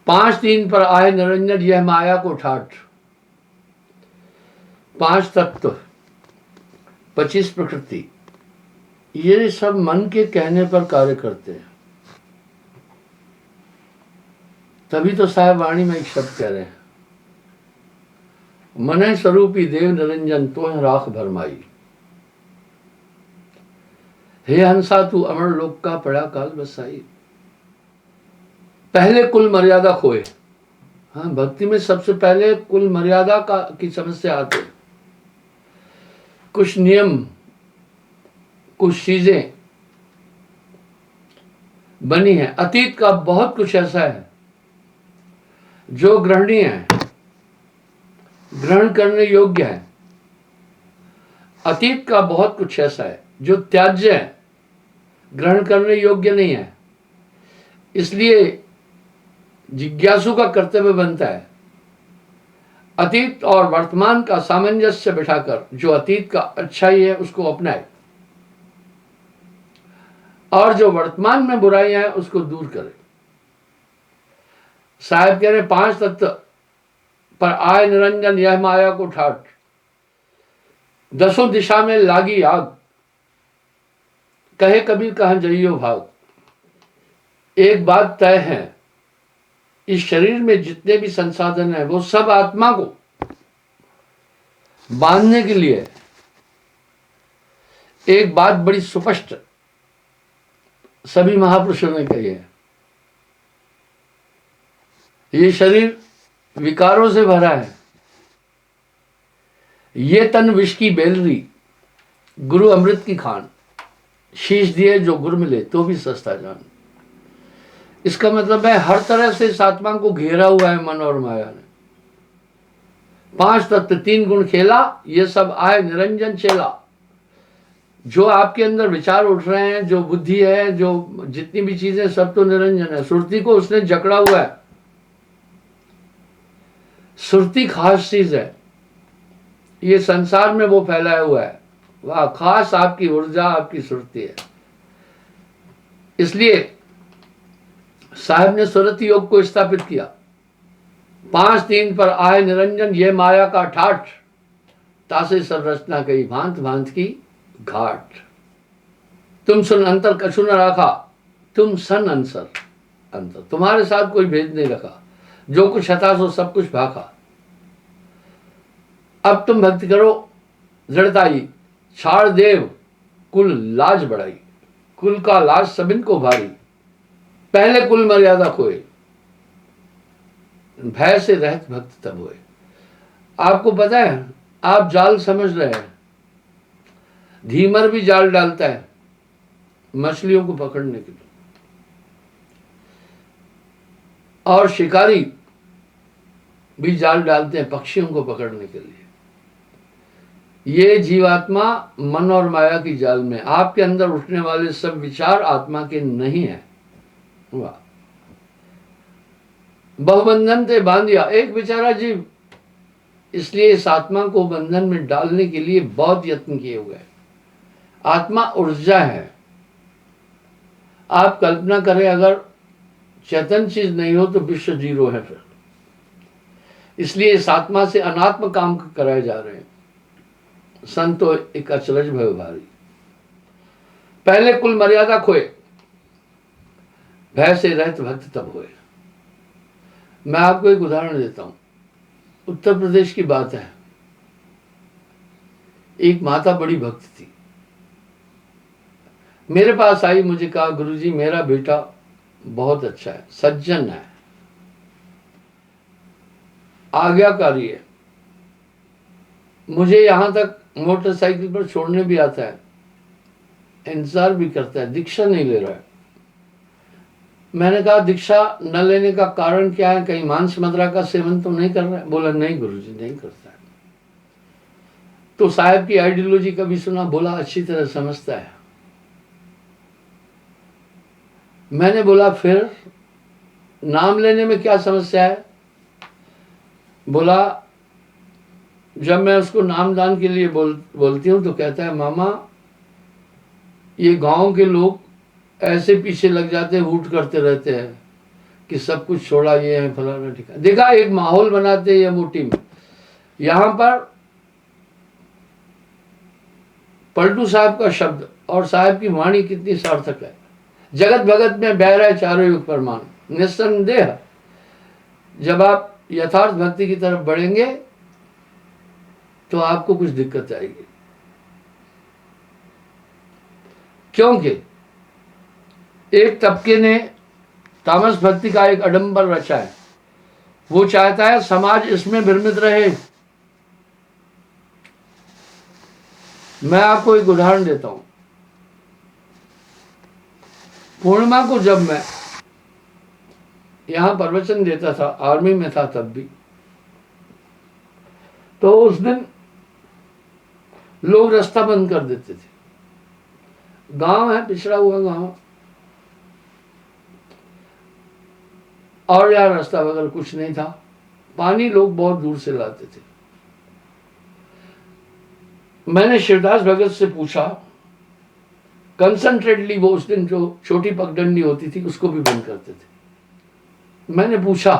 5 दिन पर आए निरंजन यह माया को ठाठ। 5 तत्व, 25 प्रकृति, ये सब मन के कहने पर कार्य करते हैं। तभी तो साहेब वाणी में एक शब्द कह रहे हैं, मन स्वरूपी देव निरंजन तो है राख भरमाई। हे हंसा तू अमर लोक का पड़ा काल बसाई। पहले कुल मर्यादा खोए। हाँ, भक्ति में सबसे पहले कुल मर्यादा की समस्या आती है। कुछ नियम, कुछ चीजें बनी है, अतीत का बहुत कुछ ऐसा है जो ग्रहणीय है, ग्रहण करने योग्य है। अतीत का बहुत कुछ ऐसा है जो त्याज्य है, ग्रहण करने योग्य नहीं है। इसलिए जिज्ञासु का कर्तव्य बनता है अतीत और वर्तमान का सामंजस्य बिठाकर जो अतीत का अच्छाई है उसको अपनाए और जो वर्तमान में बुराइयां हैं उसको दूर करे। साहब कह रहे 5 तत्व पर आए निरंजन यह माया को ठाठ। 10 दिशा में लागी आग, कहे कबीर कहां जइयो भाग। एक बात तय है, इस शरीर में जितने भी संसाधन है वो सब आत्मा को बांधने के लिए। एक बात बड़ी सुस्पष्ट सभी महापुरुषों ने कही है, ये शरीर विकारों से भरा है, ये तन विष की बेलरी, गुरु अमृत की खान, शीश दिए जो गुर मिले तो भी सस्ता जान। इसका मतलब है हर तरह से इस आत्मा को घेरा हुआ है मन और माया ने। 5 तत्व 3 गुण खेला, ये सब आए निरंजन चेला। जो आपके अंदर विचार उठ रहे हैं, जो बुद्धि है, जो जितनी भी चीजें, सब तो निरंजन है। सुरती को उसने जकड़ा हुआ है। सुरती खास चीज है, ये संसार में वो फैलाया हुआ है, वह खास आपकी ऊर्जा, आपकी सुरती है। इसलिए साहब ने सुरति योग को स्थापित किया। 5 दिन पर आए निरंजन ये माया का ठाठ, तासे सब रचना कही भांत भांत की घाट। तुम सुन अंतर कछु न रखा, तुम सन अंसर अंतर। तुम्हारे साथ कोई भेद नहीं रखा, जो कुछ हता सो सब कुछ भाखा। अब तुम भक्ति करो दृढ़ताई, छाड़ देव कुल लाज बढ़ाई। कुल का लाज सबिन को भारी, पहले कुल मर्यादा खोए, भय से रहत भक्त तब होए। आपको पता है, आप जाल समझ रहे हैं, धीमर भी जाल डालता है मछलियों को पकड़ने के लिए, और शिकारी भी जाल डालते हैं पक्षियों को पकड़ने के लिए। ये जीवात्मा मन और माया की जाल में, आपके अंदर उठने वाले सब विचार आत्मा के नहीं है। वाह, बहुबंधन से बांधिया एक बेचारा जीव, इसलिए इस आत्मा को बंधन में डालने के लिए बहुत यत्न किए हुए हैं। आत्मा ऊर्जा है। आप कल्पना करें, अगर चेतन चीज नहीं हो तो विश्व जीरो है फिर। इसलिए इस आत्मा से अनात्म काम कराए जा रहे हैं। संतो एक अचरज भय भारी, पहले कुल मर्यादा खोए, भय से रहत भक्त तब होए। मैं आपको एक उदाहरण देता हूं। उत्तर प्रदेश की बात है। एक माता बड़ी भक्त थी, मेरे पास आई, मुझे कहा गुरुजी मेरा बेटा बहुत अच्छा है, सज्जन है, आज्ञाकारी है, मुझे यहां तक मोटरसाइकिल पर छोड़ने भी आता है, इंतजार भी करता है, दीक्षा नहीं ले रहा है। मैंने कहा दीक्षा न लेने का कारण क्या है, कहीं मांस मदिरा का सेवन तो नहीं कर रहा है? बोला नहीं गुरुजी नहीं करता है। तो साहब की आइडियोलॉजी कभी सुना? बोला अच्छी तरह समझता है। मैंने बोला फिर नाम लेने में क्या समस्या है? बोला जब मैं उसको नामदान के लिए बोलती हूँ तो कहता है मामा ये गांव के लोग ऐसे पीछे लग जाते हैं, हूट करते रहते हैं, कि सब कुछ छोड़ा, ये है फलाना ठिकाना। देखा, एक माहौल बनाते हैं यमोटी में। यहां पर पलटू साहब का शब्द और साहब की वाणी कितनी सार्थक है। जगत भगत में बह रहे चारों युग प्रमाण। निस्संदेह जब आप यथार्थ भक्ति की तरफ बढ़ेंगे तो आपको कुछ दिक्कत आएगी, क्योंकि एक तबके ने तामस भक्ति का एक अडंबर रचा है। वो चाहता है समाज इसमें भ्रमित रहे। मैं आपको एक उदाहरण देता हूं। पूर्णिमा को जब मैं यहां प्रवचन देता था, आर्मी में था तब भी, तो उस दिन लोग रास्ता बंद कर देते थे। गांव है, पिछड़ा हुआ गांव, और यार रास्ता वगैरह कुछ नहीं था। पानी लोग बहुत दूर से लाते थे। मैंने शिवदास भगत से पूछा, कंसंट्रेटली वो उस दिन जो छोटी पगडंडी होती थी उसको भी बंद करते थे। मैंने पूछा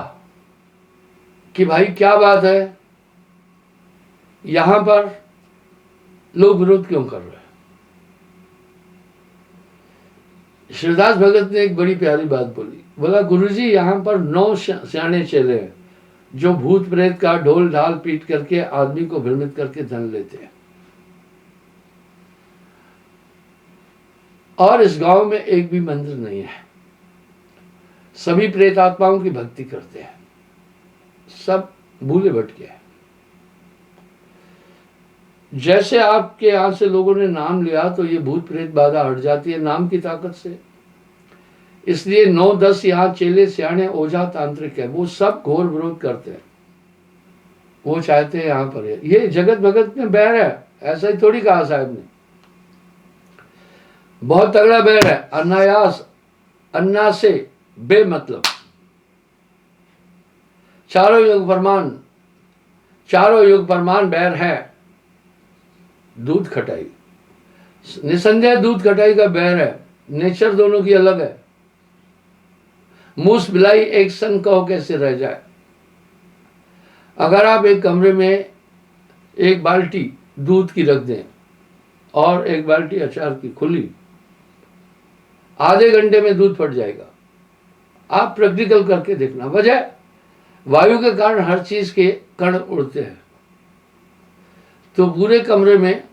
कि भाई क्या बात है, यहां पर लोग विरोध क्यों कर रहे हैं? शिवदास भगत ने एक बड़ी प्यारी बात बोली। बोला, गुरुजी यहां पर 9 सियाने चेले हैं जो भूत प्रेत का ढोल ढाल पीट करके आदमी को भ्रमित करके धन लेते हैं, और इस गांव में एक भी मंदिर नहीं है। सभी प्रेत आत्माओं की भक्ति करते हैं, सब भूले भटके हैं। जैसे आपके यहां से लोगों ने नाम लिया तो ये भूत प्रेत बाधा हट जाती है नाम की ताकत से। इसलिए 9-10 यहाँ चेले सियाने ओझा तांत्रिक है, वो सब घोर विरोध करते हैं। वो चाहते हैं यहां पर ये जगत भगत में बैर है, ऐसा ही थोड़ी कहा साहब ने, बहुत तगड़ा बैर है। अनायास, अन्ना से बेमतलब, चारों युग प्रमाण बैर है। दूध खटाई, निसंदेह दूध खटाई का बैर है। नेचर दोनों की अलग है। मूस बिलाई एक संग कहो कैसे रह जाए। अगर आप एक कमरे में एक बाल्टी दूध की रख दें और एक बाल्टी अचार की खुली, आधे घंटे में दूध फट जाएगा। आप प्रैक्टिकल करके देखना। वजह, वायु के कारण हर चीज के कण उड़ते हैं, तो पूरे कमरे में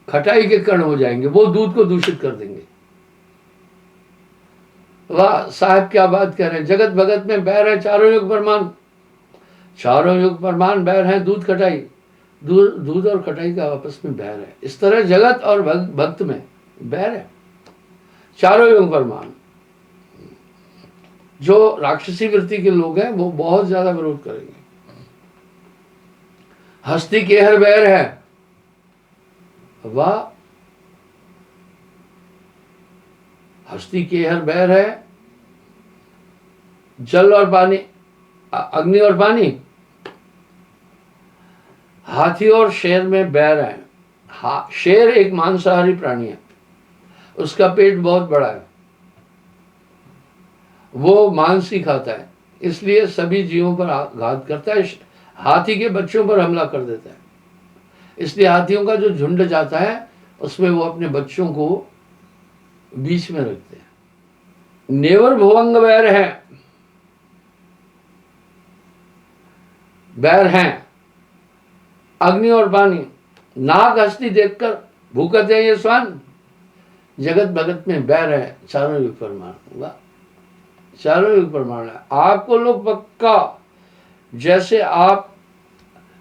खटाई के कण हो जाएंगे, वो दूध को दूषित कर देंगे। वाह साहब, क्या बात कह रहे हैं। जगत भगत में बैर है चारों युग प्रमाण। चारों युग प्रमाण बैर है दूध खटाई। दूध और खटाई का आपस में बैर है। इस तरह जगत और भक्त में बैर है, चारों युग प्रमाण। जो राक्षसी वृत्ति के लोग हैं वो बहुत ज्यादा विरोध करेंगे। हस्ती के हर बैर है। वाह, हस्ती के हर बैर है। जल और पानी, अग्नि और पानी। हाथी और शेर में बैर है। शेर एक मांसाहारी प्राणी है, उसका पेट बहुत बड़ा है, वो मांस ही खाता है, इसलिए सभी जीवों पर घात करता है। हाथी के बच्चों पर हमला कर देता है, इसलिए हाथियों का जो झुंड जाता है उसमें वो अपने बच्चों को बीच में रखते हैं। नेवर भुवंग बैर है, बैर हैं अग्नि और पानी। नाग हस्ती देखकर भूकते हैं ये स्वान। जगत भगत में बैर है चारों युग प्रमाण। वाह, चारों युग प्रमाण है। आपको लोग पक्का, जैसे आप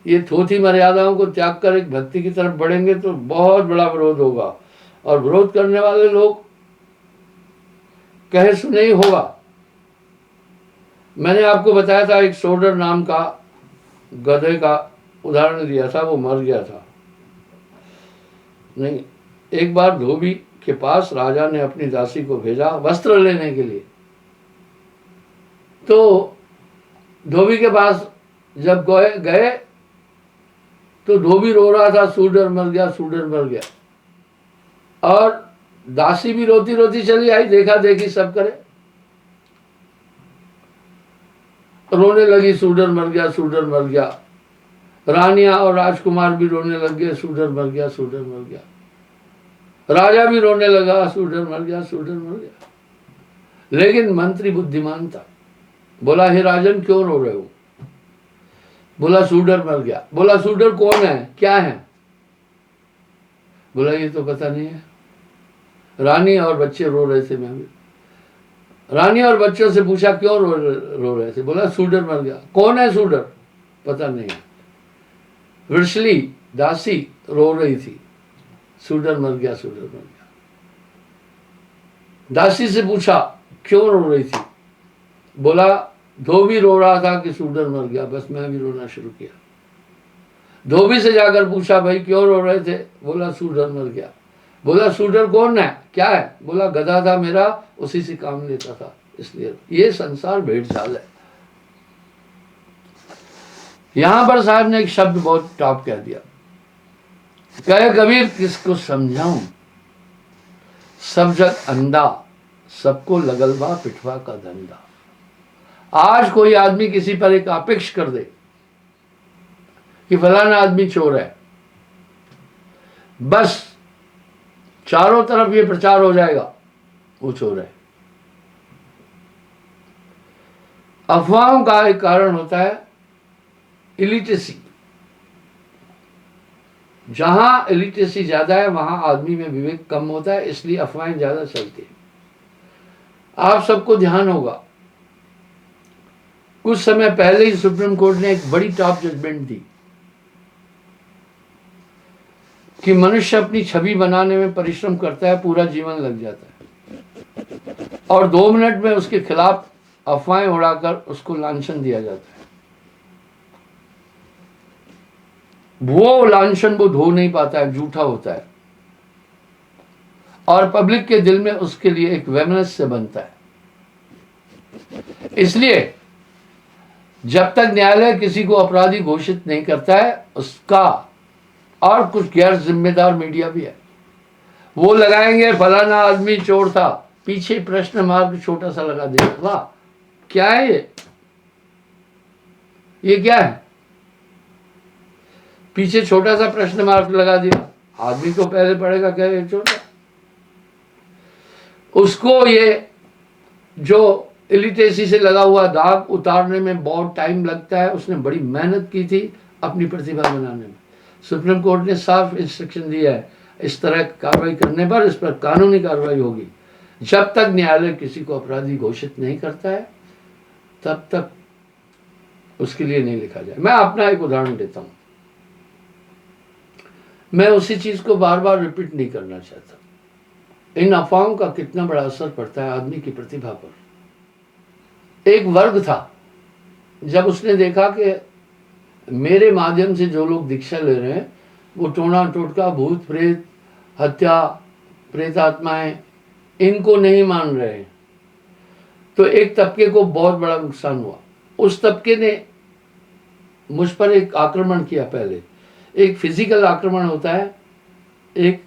ये थोथी मर्यादाओं को त्याग कर एक भक्ति की तरफ बढ़ेंगे तो बहुत बड़ा विरोध होगा, और विरोध करने वाले लोग कहे सुने ही होगा। मैंने आपको बताया था एक सोडर नाम का गधे का उदाहरण दिया था, वो मर गया था। नहीं, एक बार धोबी के पास राजा ने अपनी दासी को भेजा वस्त्र लेने के लिए। तो धोबी के पास जब गए तो धोबी रो रहा था, सूडर मर गया, सूडर मर गया। और दासी भी रोती रोती चली आई, देखा देखी सब करे। रोने लगी, शूडर मर गया, शूडर मर गया। रानियां और राजकुमार भी रोने लग गए, शूडर मर गया, शूडर मर गया। राजा भी रोने लगा, शूडर मर गया, शूडर मर गया। लेकिन मंत्री बुद्धिमान था, बोला हे राजन क्यों रो रहे हो? बोला शूडर मर गया। बोला शूडर कौन है, क्या है? बोला ये तो पता नहीं है, रानी और बच्चे रो रहे थे, मैं भी। रानी और बच्चों से पूछा क्यों रो रहे थे? बोला शूडर मर गया। कौन है शूडर? पता नहीं है। वृषली दासी रो रही थी, शूडर मर गया, शूडर मर गया। दासी से पूछा क्यों रो रही थी? बोला धोबी रो रहा था कि शूडर मर गया, बस मैं भी रोना शुरू किया। धोबी से जाकर पूछा भाई क्यों रो रहे थे? बोला शूडर मर गया। बोला शूडर कौन है, क्या है? बोला गधा था मेरा, उसी से काम लेता था, इसलिए। ये संसार भेड़ चाल है। यहां पर साहब ने एक शब्द बहुत टॉप कह दिया, कहे कबीर किसको समझाऊं, सब जग अंधा, सबको लगलवा पिटवा का धंधा। आज कोई आदमी किसी पर एक आपेक्ष कर दे कि फलाना आदमी चोर है, बस चारों तरफ ये प्रचार हो जाएगा वो चोर है। अफवाहों का एक कारण होता है इलिटरेसी। जहां इलिटरेसी ज्यादा है वहां आदमी में विवेक कम होता है, इसलिए अफवाहें ज्यादा चलती है। आप सबको ध्यान होगा, कुछ समय पहले ही सुप्रीम कोर्ट ने एक बड़ी टॉप जजमेंट दी कि मनुष्य अपनी छवि बनाने में परिश्रम करता है, पूरा जीवन लग जाता है, और 2 मिनट में उसके खिलाफ अफवाहें उड़ाकर उसको लांछन दिया जाता है। वो लांछन वो धो नहीं पाता है, झूठा होता है, और पब्लिक के दिल में उसके लिए एक वैमनस्य बनता है। इसलिए जब तक न्यायालय किसी को अपराधी घोषित नहीं करता है उसका, और कुछ गैर जिम्मेदार मीडिया भी है, वो लगाएंगे फलाना आदमी चोर था, पीछे प्रश्न मार्क छोटा सा लगा देगा, वाह क्या है ये क्या है? पीछे छोटा सा प्रश्न मार्क लगा दिया, आदमी को पहले पड़ेगा क्या ये चोर था। उसको ये जो इलिटरेसी से लगा हुआ दाग उतारने में बहुत टाइम लगता है, उसने बड़ी मेहनत की थी अपनी प्रतिभा बनाने में। सुप्रीम कोर्ट ने साफ इंस्ट्रक्शन दिया है, इस तरह कार्रवाई करने पर इस पर कानूनी कार्रवाई होगी। जब तक न्यायालय किसी को अपराधी घोषित नहीं करता है तब तक उसके लिए नहीं लिखा जाए। मैं अपना एक उदाहरण देता हूं, मैं उसी चीज को बार बार रिपीट नहीं करना चाहता। इन अफवाहों का कितना बड़ा असर पड़ता है आदमी की प्रतिभा पर। एक वर्ग था, जब उसने देखा कि मेरे माध्यम से जो लोग दीक्षा ले रहे हैं वो टोना टोटका, भूत प्रेत, हत्या, प्रेत आत्माएं, इनको नहीं मान रहे हैं, तो एक तबके को बहुत बड़ा नुकसान हुआ। उस तबके ने मुझ पर एक आक्रमण किया। पहले एक फिजिकल आक्रमण होता है, एक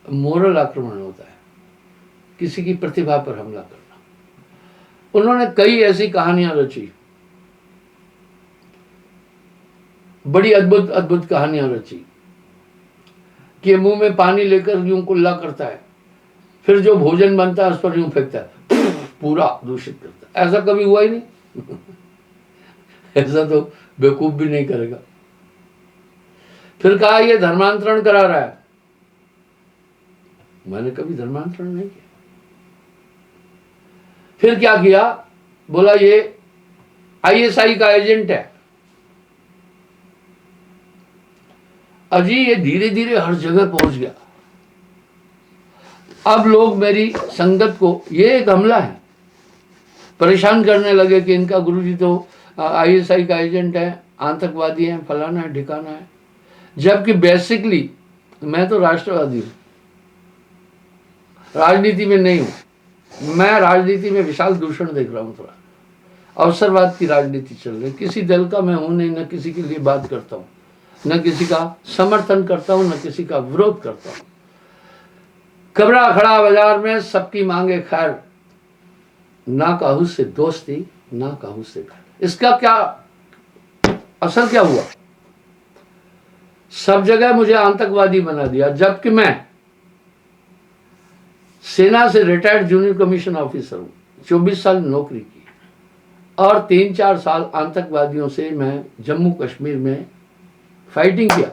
मोरल आक्रमण होता है, किसी की प्रतिभा पर हमला करना। उन्होंने कई ऐसी कहानियां रची, बड़ी अद्भुत अद्भुत कहानियां रची कि मुंह में पानी लेकर यूं कुल्ला करता है, फिर जो भोजन बनता है उस पर यूं फेंकता है, पूरा दूषित करता है। ऐसा कभी हुआ ही नहीं ऐसा तो बेवकूफ भी नहीं करेगा। फिर कहा ये धर्मांतरण करा रहा है। मैंने कभी धर्मांतरण नहीं किया। फिर क्या किया? बोला ये ISI का एजेंट है। अजी ये धीरे धीरे हर जगह पहुंच गया। अब लोग मेरी संगत को, ये एक हमला है, परेशान करने लगे कि इनका गुरुजी तो ISI का एजेंट है, आतंकवादी है, फलाना है, ठिकाना है। जबकि बेसिकली मैं तो राष्ट्रवादी हूं, राजनीति में नहीं हूं। मैं राजनीति में विशाल दूषण देख रहा हूं, थोड़ा अवसरवाद की राजनीति चल रही। किसी दल का मैं हूं नहीं, न किसी के लिए बात करता हूं, न किसी का समर्थन करता हूं, न किसी का विरोध करता हूं। कबरा खड़ा बाजार में सबकी मांगे खैर, ना काहू से दोस्ती, ना कहूं से पहले। इसका क्या असर क्या हुआ? सब जगह मुझे आतंकवादी बना दिया, जबकि मैं सेना से रिटायर्ड जूनियर कमीशन ऑफिसर हूं, 24 साल नौकरी की और 3-4 साल आतंकवादियों से मैं जम्मू कश्मीर में फाइटिंग किया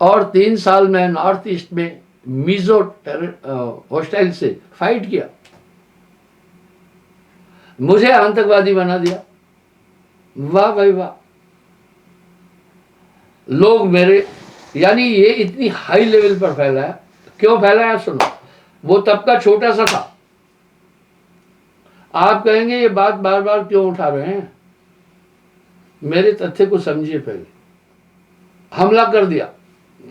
और 3 साल में नॉर्थ ईस्ट में मिजो हॉस्टाइल से फाइट किया। मुझे आतंकवादी बना दिया। वाह भाई वाह। लोग मेरे, यानी ये इतनी हाई लेवल पर फैला है। क्यों फैला है सुनो। वो तब का छोटा सा था। आप कहेंगे ये बात बार बार क्यों उठा रहे हैं? मेरे तथ्य को समझिए। पहले हमला कर दिया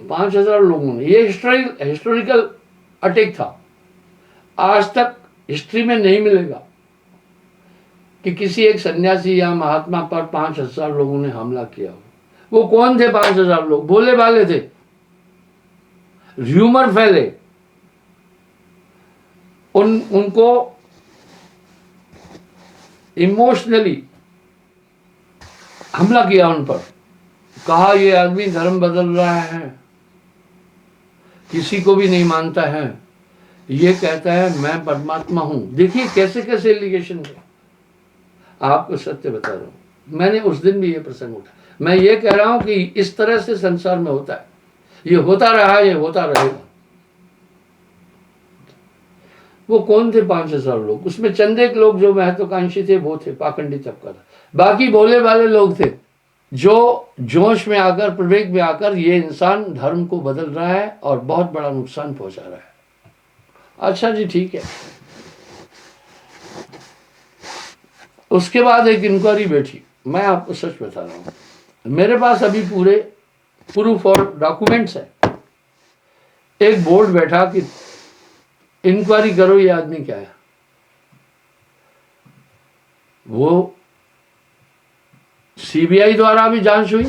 5,000 लोगों ने। ये हिस्टोरिकल अटैक था। आज तक हिस्ट्री में नहीं मिलेगा कि किसी एक सन्यासी या महात्मा पर 5,000 लोगों ने हमला किया हो। वो कौन थे 5,000 लोग? भोले भाले थे, र्यूमर फैले, उनको इमोशनली हमला किया उन पर। कहा ये आदमी धर्म बदल रहा है, किसी को भी नहीं मानता है, ये कहता है मैं परमात्मा हूं। देखिए कैसे कैसे एलिगेशन है। आपको सत्य बता रहा हूं, मैंने उस दिन भी ये प्रसंग उठा। मैं ये कह रहा हूं कि इस तरह से संसार में होता है, ये होता रहा है, ये होता रहेगा। वो कौन थे 5,000 लोग? उसमें चंद एक लोग जो महत्वाकांक्षी थे वो थे, पाखंडी तबका था। बाकी भोले वाले लोग थे जो जोश में आकर, प्रवेग में आकर ये इंसान धर्म को बदल रहा है और बहुत बड़ा नुकसान पहुंचा रहा है। अच्छा जी ठीक है। उसके बाद एक इंक्वायरी बैठी। मैं आपको सच बता रहा हूं, मेरे पास अभी पूरे प्रूफ और डॉक्यूमेंट्स है। एक बोर्ड बैठा कि इंक्वायरी करो ये आदमी क्या है। वो सीबीआई द्वारा भी जांच हुई,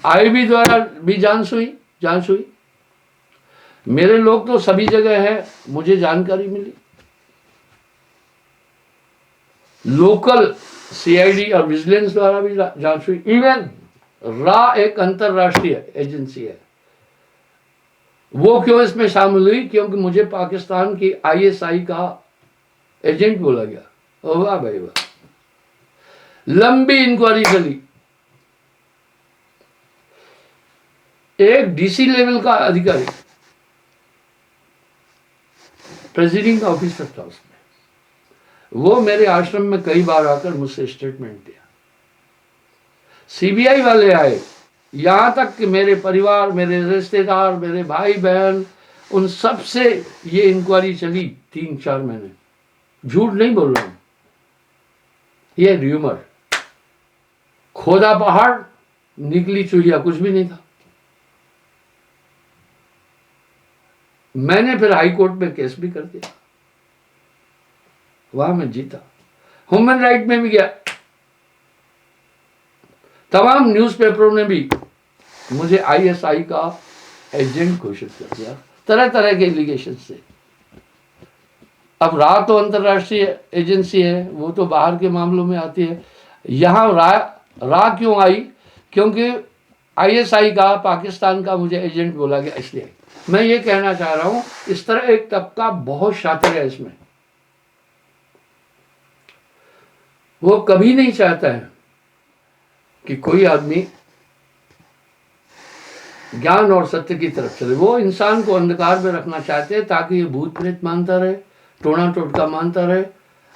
आईबी द्वारा भी जांच हुई। मेरे लोग तो सभी जगह है, मुझे जानकारी मिली। लोकल सीआईडी और विजिलेंस द्वारा भी जांच हुई। इवन रा एक अंतरराष्ट्रीय एजेंसी है, वो क्यों इसमें शामिल हुई? क्योंकि मुझे पाकिस्तान की आईएसआई का एजेंट बोला गया। वाह भाई वाह। लंबी इंक्वायरी चली। एक डीसी लेवल का अधिकारी, प्रेसिडिंग ऑफिसर था उसमें, वो मेरे आश्रम में कई बार आकर मुझसे स्टेटमेंट दिया। सीबीआई वाले आए, यहां तक कि मेरे परिवार, मेरे रिश्तेदार, मेरे भाई बहन, उन सब से ये इंक्वायरी चली 3-4 महीने। झूठ नहीं बोल रहा हूं, ये र्यूमर। खोदा पहाड़, निकली चूहिया, कुछ भी नहीं था। मैंने फिर हाई कोर्ट में केस भी कर दिया, वहां मैं जीता। ह्यूमन राइट में भी गया, तमाम न्यूज़पेपरों ने भी मुझे आईएसआई का एजेंट घोषित कर दिया, तरह तरह के एलिगेशन से। अब रा तो अंतरराष्ट्रीय एजेंसी है, वो तो बाहर के मामलों में आती है। यहां रा क्यों आई? क्योंकि आईएसआई का, पाकिस्तान का मुझे एजेंट बोला गया। इसलिए मैं ये कहना चाह रहा हूं, इस तरह एक तबका बहुत शातिर है इसमें। वो कभी नहीं चाहता है कि कोई आदमी ज्ञान और सत्य की तरफ चले। वो इंसान को अंधकार में रखना चाहते हैं ताकि ये भूत प्रेत मानता रहे, टोना टोटका मानता रहे।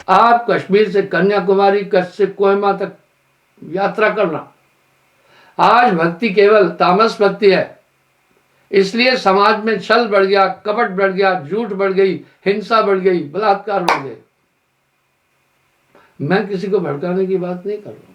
आप कश्मीर से कन्याकुमारी, कच्छ से कोहिमा तक यात्रा करना, आज भक्ति केवल तामस भक्ति है। इसलिए समाज में छल बढ़ गया, कपट बढ़ गया, झूठ बढ़ गई, हिंसा बढ़ गई, बलात्कार बढ़ गए। मैं किसी को भड़काने की बात नहीं कर रहा हूं।